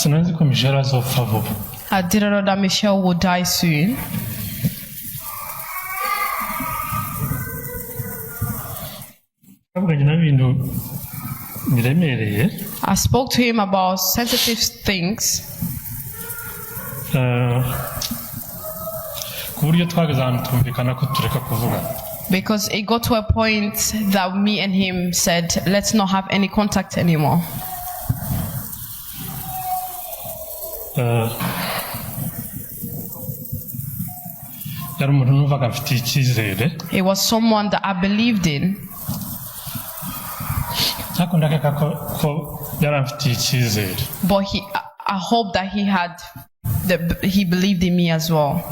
Sinzi ko Michel azopfa vuba. I didn't know that Michelle would die soon. I spoke to him about sensitive things. Because it got to a point that me and him said, let's not have any contact anymore. He was someone that I believed in. But I hope that he believed in me as well.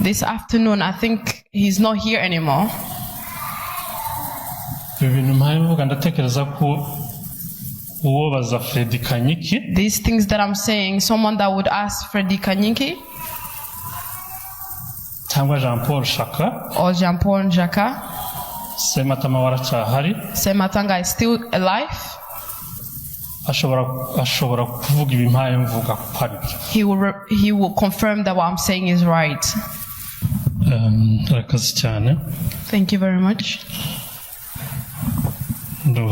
This afternoon, I think he's not here anymore. These things that I'm saying, someone that would ask Freddy Kanyiki or Jean-Paul Njaka. Sematanga is still alive. He will confirm that what I'm saying is right. Thank you very much. Because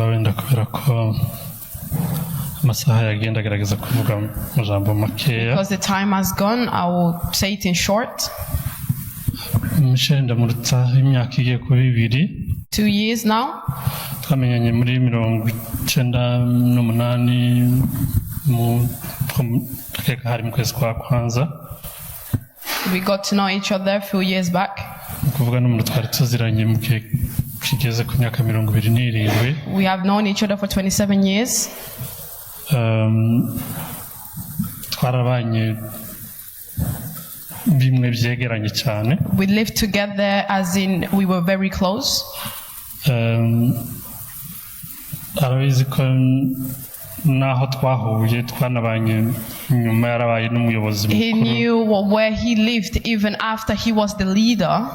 the time has gone, I will say it in short. 2 years now. We got to know each other a few years back. We have known each other for 27 years. We lived together, as in we were very close. He knew where he lived even after he was the leader.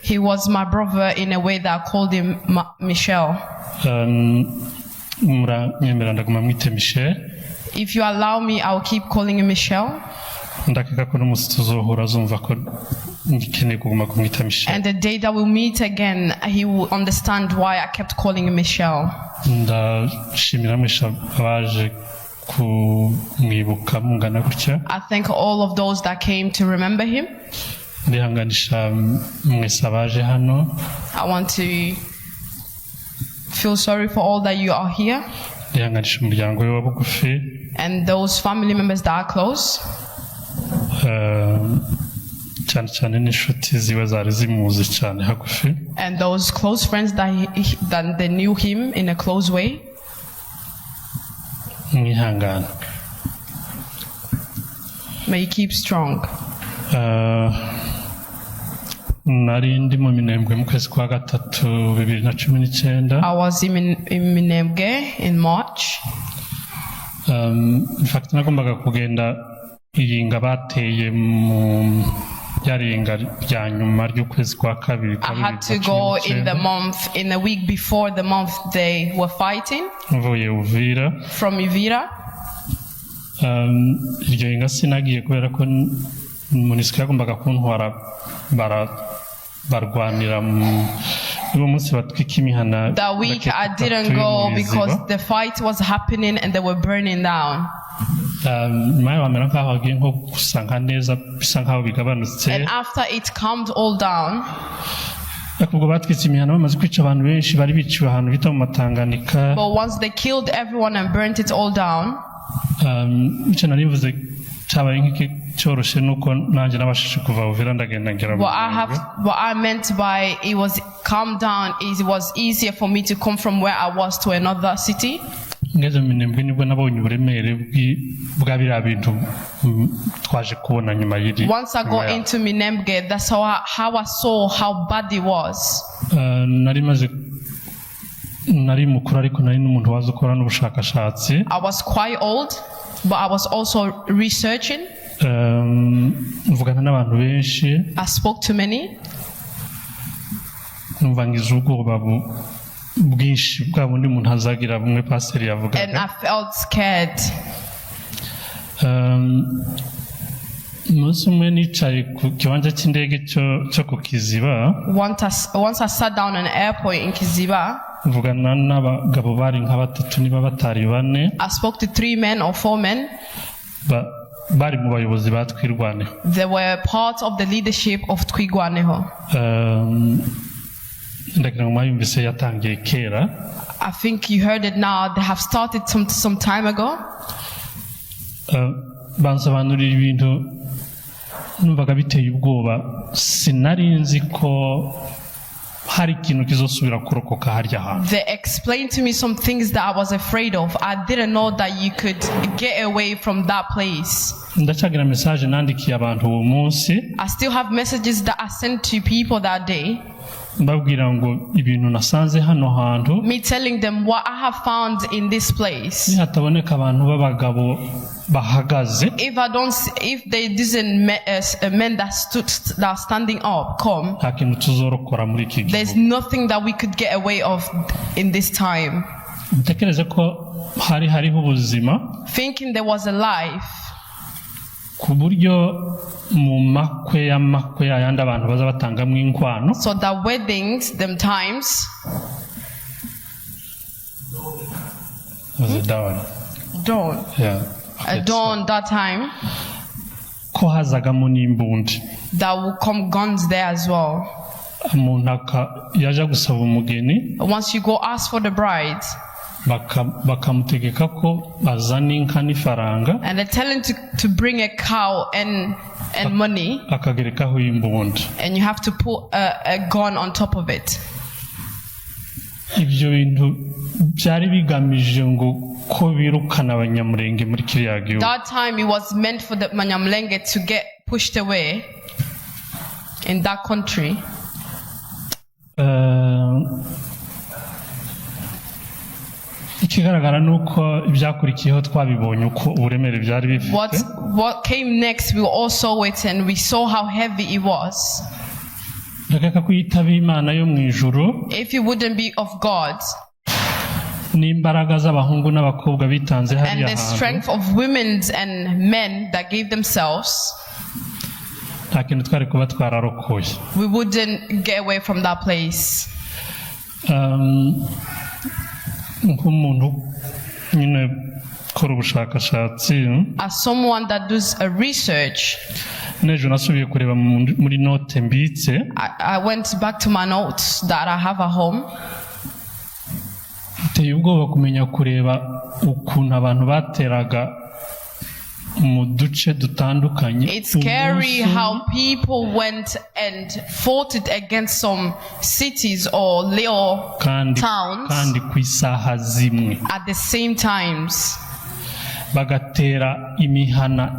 He was my brother in a way that I called him Michel. If you allow me, I'll keep calling him Michel. And the day that we'll meet again, he will understand why I kept calling him Michel. I thank all of those that came to remember him. I want to feel sorry for all that you are here. And those family members that are close. And those close friends that they knew him in a close way. May he keep strong. I was in Minembwe in March. In fact, I had to go in the week before the month they were fighting. From Uvira. That week I didn't go because the fight was happening and they were burning down. And after it calmed all down, but once they killed everyone and burnt it all down, what I meant by it was calm down is it was easier for me to come from where I was to another city. Once I got into Minembwe, that's how I saw how bad it was. I was quite old, but I was also researching. I spoke to many. numva ngize ubwoba bwinshi bwa bundi umuntu azagira bumwe pastor yavuga. And I felt scared. Umunsi umwe nicaye ku kibanza cy'indege cyo ku Kiziba. Once I sat down in an airport in Kiziba. Mvugana n'abagabo bari nka batatu niba batari bane. I spoke to 3 men or 4 men. Bari mu bayobozi ba Twirwaneho. They were part of the leadership of Twirwaneho. Ndagira ngo mwayumvise yatangiye kera. I think you heard it now. They have started some time ago. Bansobanurira ibintu numvaga biteye ubwoba, sinari nzi ko hari ikintu kizosubira kurokoka harya hantu. They explained to me some things that I was afraid of. I didn't know that you could get away from that place. Ndacagira message nandikiye abantu uwo munsi. I still have messages that I sent to people that day. Mbabwira ngo ibintu nasanze hano hantu. Me telling them what I have found in this place. Hataboneka abantu b'abagabo bahagaze. If they didn't men that are standing up come. Nta kintu tuzorokora muri iki gihe. There's nothing that we could get away of in this time. Ndatekereza ko hariho ubuzima. Thinking there was a life. Ku buryo mu makwe ayandi abantu baza batangamwe inkwano. So the weddings, them times. Was it dawn? Dawn. Yeah. Dawn that time. Ko hazagamo n'imbundi. That will come guns there as well. Umuntu yaje gusaba umugeni. Once you go ask for the bride. Bakamutegeka ko bazana inka n'ifaranga. And they tell him to bring a cow and money. Akagerekaho imbundi. And you have to put a gun on top of it. Ibyo bintu byari bigamije ngo ko birukana abanyamurenge muri kiriya gihugu. That time it was meant for the Banyamulenge to get pushed away in that country. Ikigaragara nuko ibyakurikiyeho twabibonye uko uburemere byari bifite. What came next we all saw it and we saw how heavy it was. Ndakeka kuyitaba Imana yo mu ijuru. If you wouldn't be of God. N'imbaraga z'abahungu n'abakobwa bitanze hariya hantu. And the strength of women and men that gave themselves. Nta kintu twari kuba twararokoye. We wouldn't get away from that place. Nk'umuntu nyine kora ubushakashatsi. As someone that does a research. Nejo nasubiye kureba muri note mbitse. I went back to my notes that I have at home. Biteye ubwoba kumenya kureba ukuntu abantu bateraga mu duce dutandukanye. It's scary how people went and fought it against some cities or little towns. Kandi ku isaha zimwe. At the same times. Bagatera imihana.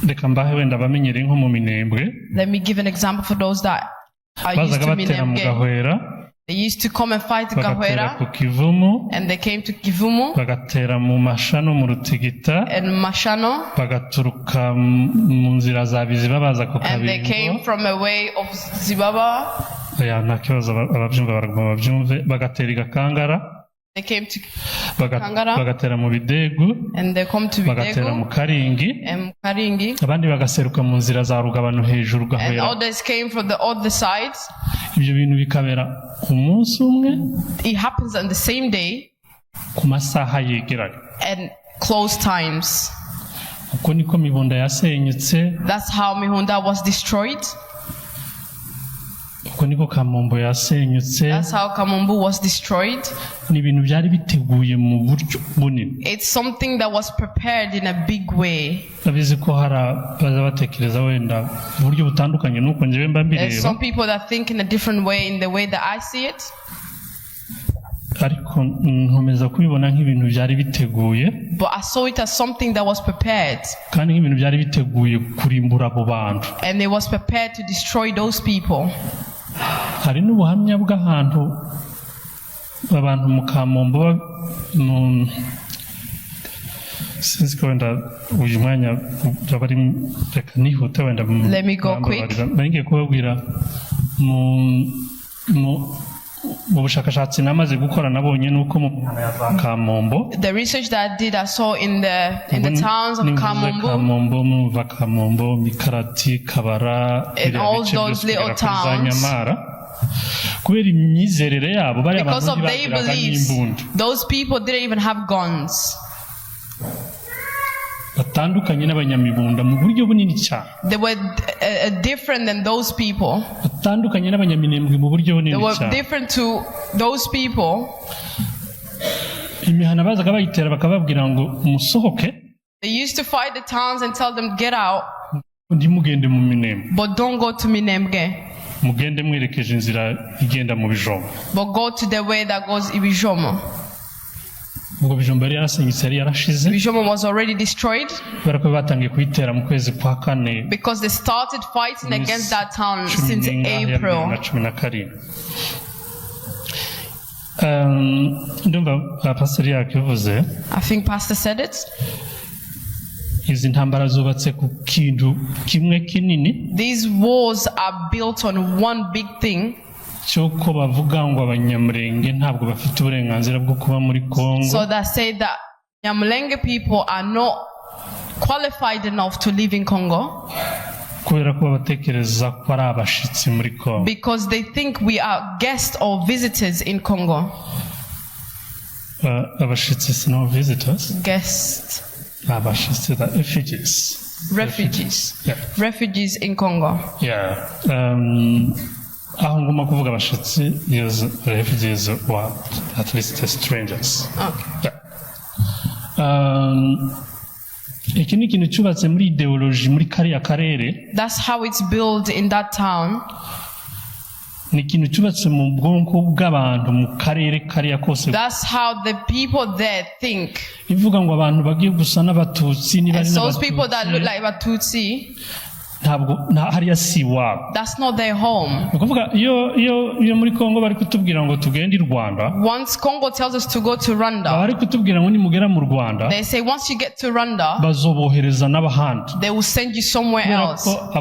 Reka mbahe wenda bamenyereye nko mu Minembwe. Let me give an example for those that are used to Minembwe. They used to come and fight Gahwera, and they came to Kivumu, bagatera mu Mashano mu Rutigita, and Mashano, bagaturuka mu nzira za Biziba baza ku Kabingo, and they came from a way of Zibaba. Nta kibazo ababyumva babyumve. Bagatera Igakangara. They came to Kangara, bagatera mu Bidegu, and they come to Bidegu, bagatera mu Karingi, and Karingi, abandi bagaseruka mu nzira za Rugabano hejuru Gahwera, and others came from the other sides. Ibyo bintu bikabera umunsi umwe. It happens on the same day, ku masaha yegeranye, and close times. Uko niko Mibunda yasenyutse. That's how Mihunda was destroyed. Uko niko Kamombo yasenyutse. That's how Kamombo was destroyed. Ni ibintu byari biteguye mu buryo bunini. It's something that was prepared in a big way. Abizi ko baza batekereza wenda buryo butandukanye nuko njewe mba mbireba. There's some people that think in a different way in the way that I see it. Ariko nkomeza kubibona nk'ibintu byari biteguye. But I saw it as something that was prepared. Kandi nk'ibintu byari biteguye kurimbura abo bantu. And it was prepared to destroy those people. Hari n'ubuhamya bw'ahantu abantu mu Kamombo sinzi ko wenda uyu mwanya bari reka nihute wenda. Let me go quick. Bagiye kubabwira mu bushakashatsi namaze gukora nabonye nuko mu Kamombo, the research that I did, I saw in the towns of Kamombo, Kamombo, Mikarati, Kabara, in all those little towns, because of their beliefs, those people didn't even have guns. They were different than those people. They were different to those people. They used to fight the towns and tell them, get out, but don't go to Minembwe, but go to the way that goes Ibijomo. Bijomo was already destroyed because they started fighting against that town since April. I think Pastor said it. These wars are built on one big thing, so that say that Nyamulenge people are not qualified enough to live in Congo because they think we are guests or visitors in Congo. Guests. Refugees. Yeah. Refugees in Congo. Yeah. Is refugees or at least strangers. Okay. That's how it's built in that town. That's how the people there think. And those people that look like Batutsi, that's not their home. Once Congo tells us to go to Rwanda, they say once you get to Rwanda, they will send you somewhere else. Because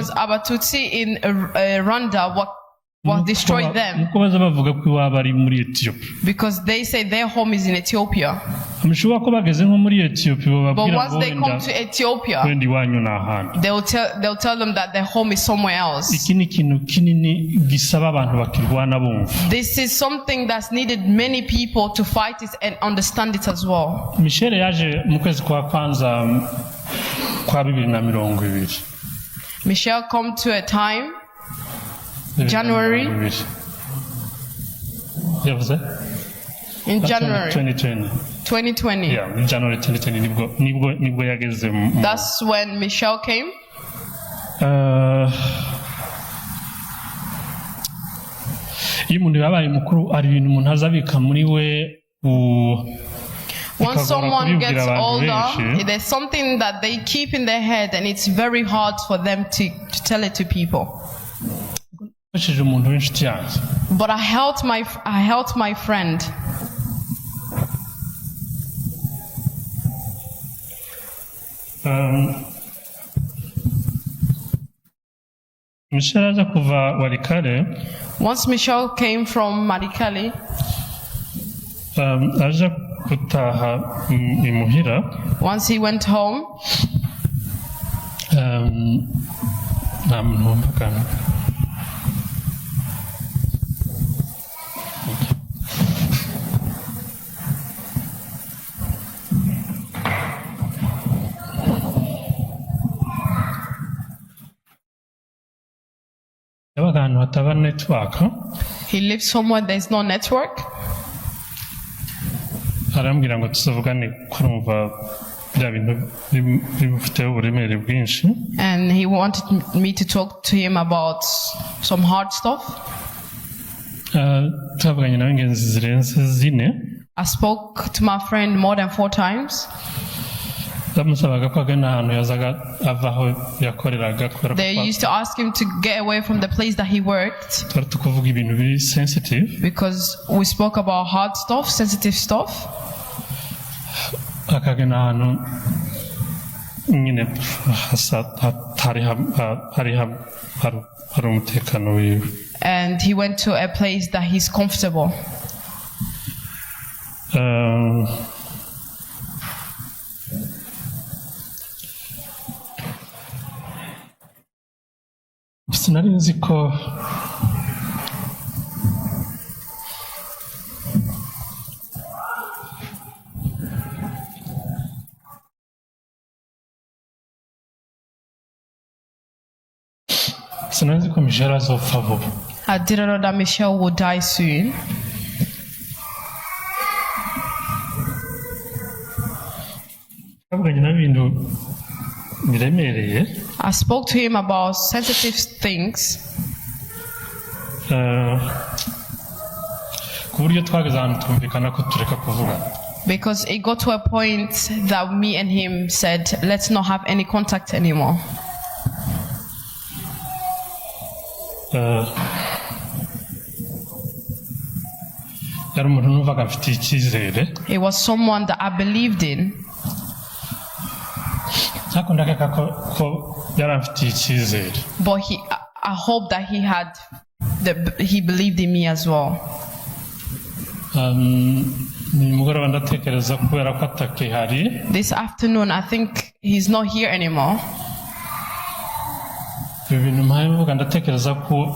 Abatutsi in Rwanda destroyed them. Because they say their home is in Ethiopia. But once they come to Ethiopia, they'll tell them that their home is somewhere else. This is something that's needed many people to fight it and understand it as well. Michel yaje mu kwezi kwa kwanza kwa 2020. Michel come to a time January. In January 2020. Yeah, in January 2020. That's when Michel came. Once someone gets older, there's something that they keep in their head, and it's very hard for them to tell it to people. But I helped my friend. Once Michel came from Marikale, once he went home, he lived somewhere there's no network. And he wanted me to talk to him about some hard stuff. I spoke to my friend more than 4 times. They used to ask him to get away from the place that he worked because we spoke about hard stuff, sensitive stuff. nyine hari umutekano wiwe. And he went to a place that he's comfortable. Sinari nzi ko Michel azopfa vuba. I didn't know that Michel would die soon. Avuganye n'ibintu biremereye. I spoke to him about sensitive things. Ku buryo twageze ahantu twumvikana ko tureka kuvugana. Because it got to a point that me and him said, let's not have any contact anymore. Yari umuntu numvaga mfitiye icyizere. It was someone that I believed in. Ariko ndakeka ko yari amfitiye icyizere. But I hope that he believed in me as well. Nimugoroba ndatekereza kubera ko atakihari. This afternoon, I think he's not here anymore. Ibintu mpaye ndatekereza ko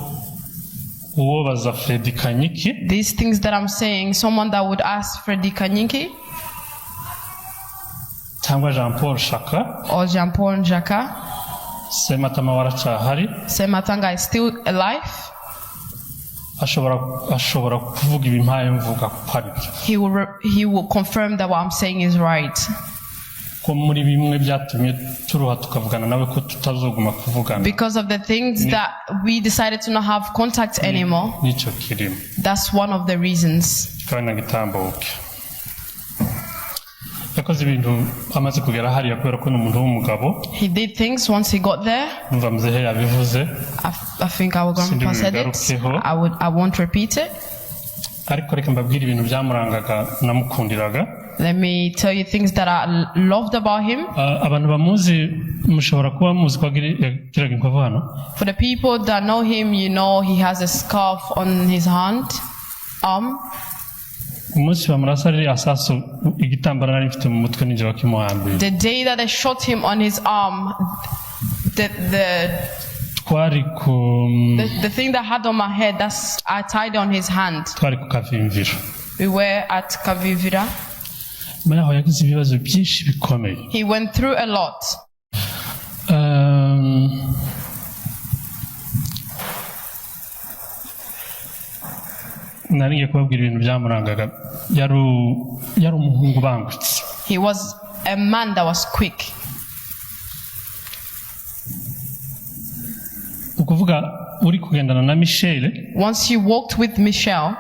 uwo baza Freddy Kanyiki. These things that I'm saying, someone that would ask Freddy Kanyiki cyangwa Jean Paul Shaka or Jean Paul Njaka. Sematama waracyahari. Sematanga is still alive. ashobora kuvuga ibimpaye mvuga ko ari byo. He will confirm that what I'm saying is right. Ko muri bimwe byatumye turuha tukavugana nawe ko tutazoguma kuvugana. Because of the things that we decided to not have contact anymore. Nicyo kirimo. That's one of the reasons. Kandi ngitambuke. Yakoze ibintu amaze kugera hariya kubera ko n'umuntu w'umugabo. He did things once he got there. Numva mzehe yabivuze. I think our grandpa said it. I won't repeat it. Ariko reka mbabwire ibintu byamurangaga namukundiraga. Let me tell you things that I loved about him. Abantu bamuzi mushobora kuba muzi ko agiraga inkovu hano. For the people that know him, you know he has a scarf on his arm. Umunsi bamurasa ari asaso igitambara nari mfite mu mutwe ninje bakimuhambira. The day that they shot him on his arm, the thing that had on my head, I tied on his hand. Twari ku Kavimvira. We were at Kavimvira. Mayaho yagize ibibazo byinshi bikomeye. He went through a lot. Nariye kubabwira ibintu byamurangaga yari umuhungu bangutse. He was a man that was quick. Ukuvuga uri kugendana na Michel. Once you walked with Michel,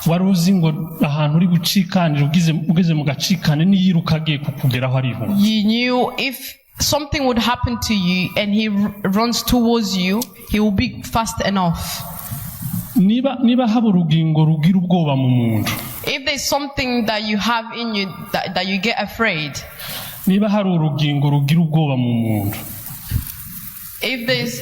wari uzi ngo ahantu uri gucikanira ugeze mu gacikane niyiruka agiye kukugeraho ariho. You knew if something would happen to you and he runs towards you, he will be fast enough. Niba haba urugingo rugira ubwoba mu muntu. If there's something that you have in you that you get afraid. Niba hari urugingo rugira ubwoba mu muntu. If there's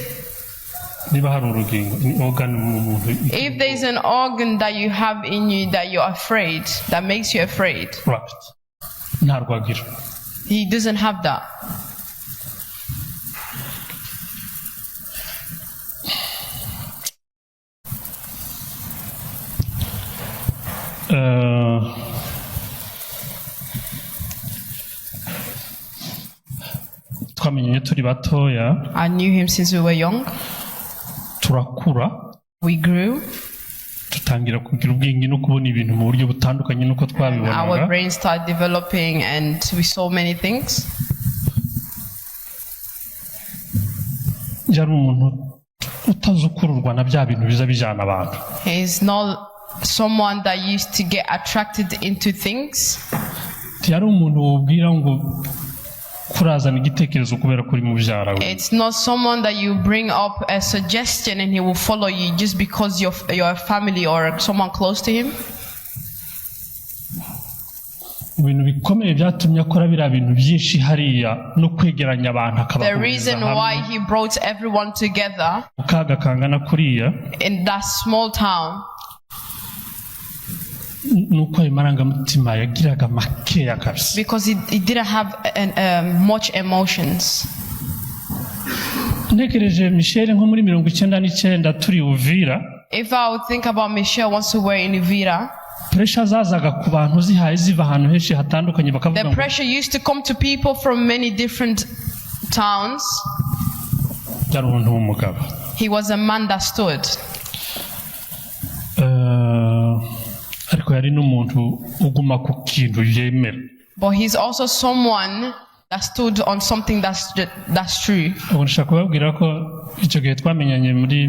an organ that you have in you that you're afraid, that makes you afraid. Right. He doesn't have that. I knew him since we were young. We grew. Our brain started developing and we saw many things. He's not someone that used to get attracted into things. It's not someone that you bring up a suggestion and he will follow you just because you're a family or someone close to him. ibintu bikomeye byatumye akora bira bintu byinshi hariya no kwegeranya abantu The reason why he brought everyone together ukaga kangana kuriya in that small town nuko imarangamutima yagiraga makeya kabisa, because he didn't have much emotions. Ntekereje Michel nko muri 99 turi Uvira. If I would think about Michel once we were in Uvira, pressure zazaga ku bantu zihaye ziva ahantu henshi hatandukanye bakavuga the pressure used to come to people from many different towns. Yari umuntu w'umugabo. He was a man that stood. Ariko yari n'umuntu uguma ku kintu yemera. But he's also someone that stood on something that's true. Ubonshaka kubabwira ko icyo gihe twamenyanye muri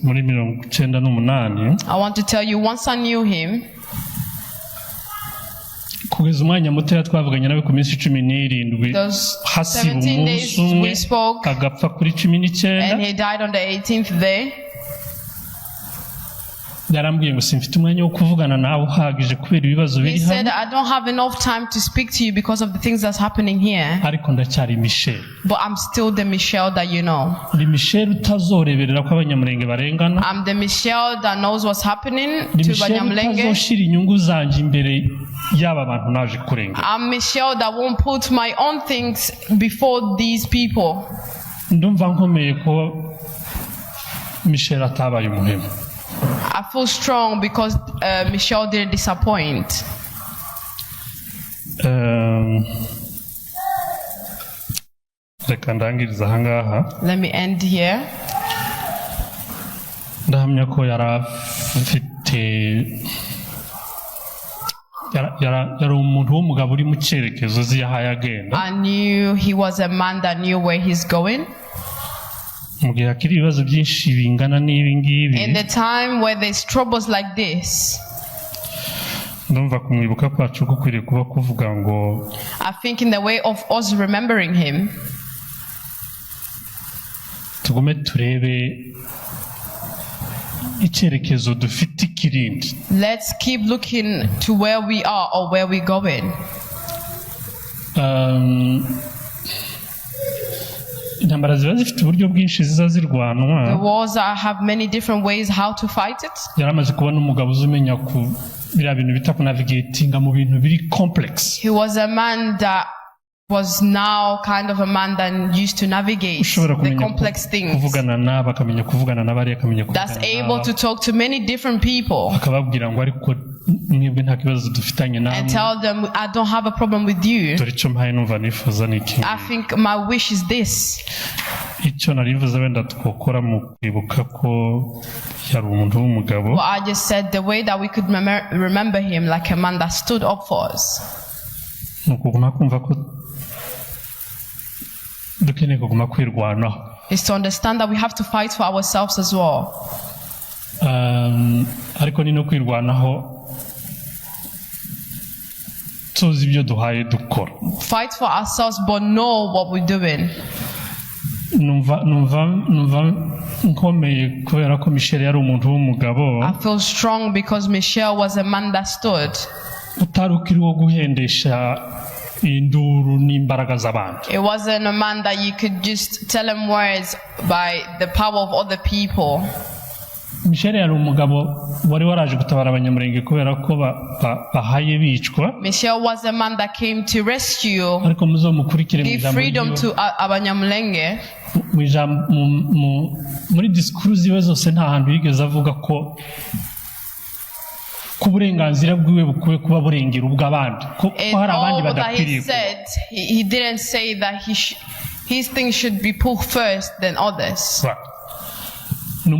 98. I want to tell you, once I knew him, kugeza umwanya muto twavuganye nawe ku minsi 17 hasiba umunsi umwe agapfa kuri 19 and he died on the 18th day. Yarambwiye ngo simfite umwanya wo kuvugana nawe uhagije kubera ibibazo biri hano. He said, I don't have enough time to speak to you because of the things that's happening here. Ariko ndacyari Michel. But I'm still the Michel that you know. Ni Michel utazoreberera ko abanyamurenge barengana. I'm the Michel that knows what's happening to Banyamulenge. Utazoshira inyungu zanje imbere y'aba bantu naje kurenga. I'm Michel that won't put my own things before these people. Ndumva nkomeye ko Michel atabaye umuhemu. I feel strong because Michel didn't disappoint. Let me end here. Ndahamya ko yarafite yari umuntu w'umugabo uri mu cyerekezo ziyahaye agenda. I knew he was a man that knew where he's going. In the time where there's troubles like this, I think in the way of us remembering him, let's keep looking to where we are or where we're going. The wars have many different ways how to fight it. He was a man that was now kind of a man that used to navigate the complex things, that's able to talk to many different people and tell them, I don't have a problem with you. I think my wish is this. What I just said, the way that we could remember him like a man that stood up for us. Is to understand that we have to fight for ourselves as well. Fight for ourselves, but know what we're doing. I feel strong because Michel was a man that stood. It wasn't a man that you could just tell him words by the power of other people. Michel was a man that came to rescue, give freedom to Abanyamulenge. In all that he said, he didn't say that his things should be put first than others. He's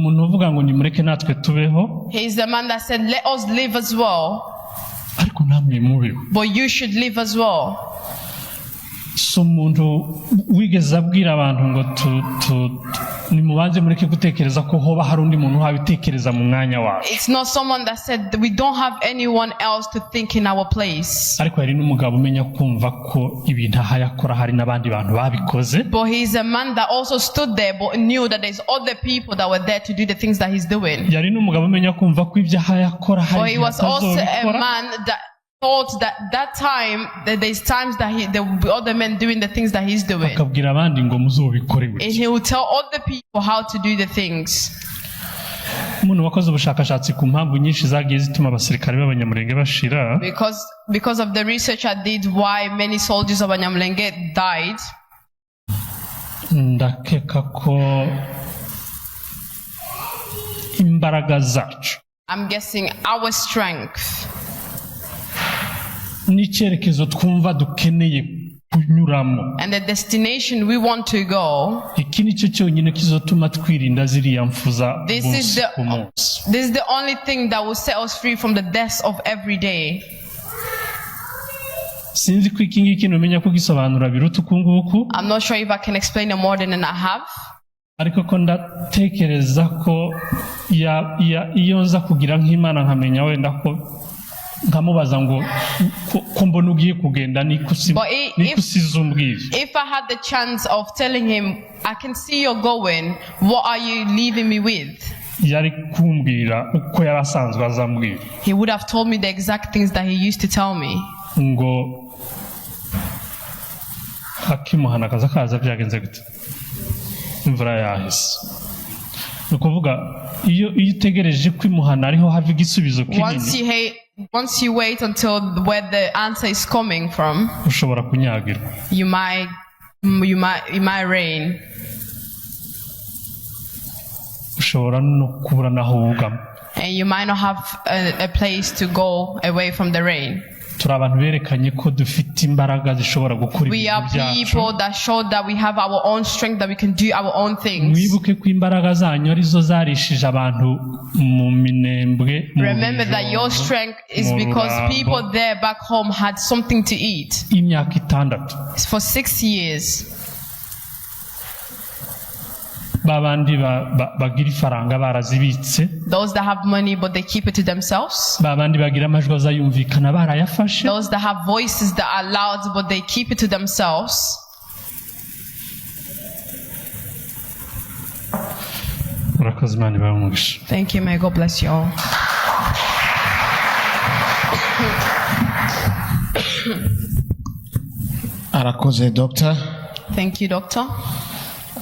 the man that said, let us live as well, but you should live as well. It's not someone that said that we don't have anyone else to think in our place. But he's a man that also stood there but knew that there's other people that were there to do the things that he's doing. But he was also a man that thought that time that there's times that there will be other men doing the things that he's doing. akabwira abandi ngo muzobikore And gutya. he will tell other people how to do the things. Umuntu wakoze ubushakashatsi ku mpamvu nyinshi zagiye zituma abasirikare b'abanyamulenge bashira. Because of the research I did why many soldiers of Abanyamulenge died. Ndakeka ko imbaraga zacu, I'm guessing our strength n'icyerekezo twumva dukeneye kunyuramo, and the destination we want to go, iki nicyo cyonyine kizotuma twirinda ziriya mfu za this is the only thing that will set us free from the deaths of every day. Sinzi ko iki ngiki numenya ko gisobanura biruta uku nguku, I'm not sure if I can explain it more than I have. ariko ko ndatekereza ko iyo nza kugira nk'Imana nkamenya wenda ko nkamubaza ngo ko mbona ugiye kugenda nikusizumbwira. If I had the chance of telling him, I can see you're going, what are you leaving me with? Yari kumbwira uko yarasanzwe azambwira. He would have told me the exact things that he used to tell me. Ngo hakimuhana kaza byagenze gute, imvura yahise. Nukuvuga iyo utegereje kwimuhana ariho hava igisubizo kinini. Once you wait until where the answer is coming from, ushobora kunyagirwa. You might rain. Ushobora no kubura naho wugama. And you might not have a place to go away from the rain. Turi abantu berekanye ko dufite imbaraga zishobora gukora ibintu byacu. We are people that show that we have our own strength, that we can do our own things. Mwibuke ko imbaraga zanyu arizo zarishije abantu mu minembwe. Remember that your strength is because people there back home had something to eat. Imyaka 6. For 6 years. Babandi bagira ifaranga barazibitse. Those that have money but they keep it to themselves. Babandi bagira amajwi azayumvikana barayafashe. Those that have voices that are loud but they keep it to themselves. Thank you, may God bless you all. Arakoze, Doctor. Thank you, Doctor.